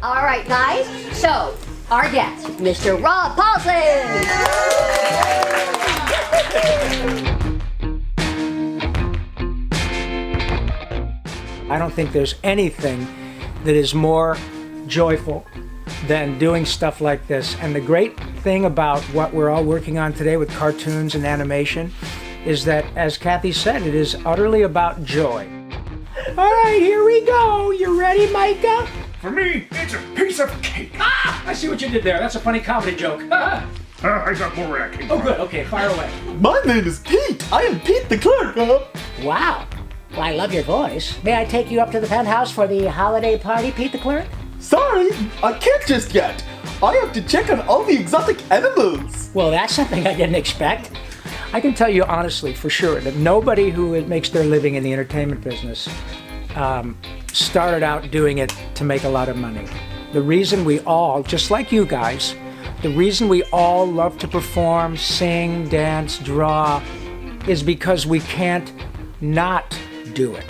All right, guys. So, our guest, Mr. Rob Paulsen. I don't think there's anything that is more joyful than doing stuff like this. And the great thing about what we're all working on today with cartoons and animation is that, as Kathy said, it is utterly about joy. All right, here we go. You ready, Micah? For me, it's a piece of cake. Ah! I see what you did there. That's a funny comedy joke. I got more where that came Oh, from. good. Okay, fire away. My name is Pete. I am Pete the clerk. Wow. Well, I love your voice. May I take you up to the penthouse for the holiday party, Pete the Clerk? Sorry, I can't just yet. I have to check on all the exotic animals. Well, that's something I didn't expect. I can tell you honestly, for sure, that nobody who makes their living in the entertainment business started out doing it to make a lot of money. The reason we all, just like you guys, the reason we all love to perform, sing, dance, draw, is because we can't not do it.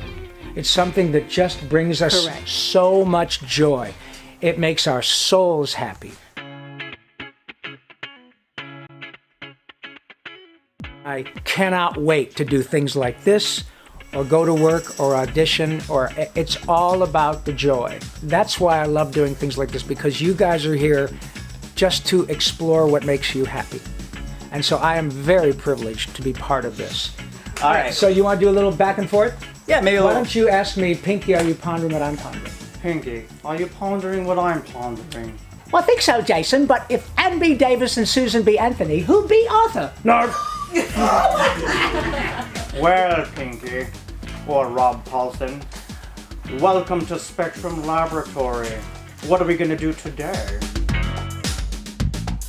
It's something that just brings us Correct. so much joy. It makes our souls happy. I cannot wait to do things like this, or go to work, or audition, or it's all about the joy. That's why I love doing things like this, because you guys are here just to explore what makes you happy. And so I am very privileged to be part of this. All right. So you want to do a little back and forth? Yeah, maybe a Why little. don't you ask me, Pinky, are you pondering what I'm pondering? Pinky, are you pondering what I'm pondering? Well, I think so, Jason, but if Ann B. Davis and Susan B. Anthony, who'd be Arthur? No. Well, Pinky, or Rob Paulsen, welcome to Spectrum Laboratory. What are we going to do today?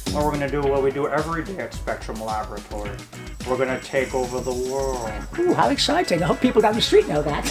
Well, we're going to do what we do every day at Spectrum Laboratory. We're going to take over the world. Ooh, how exciting. I hope people down the street know that.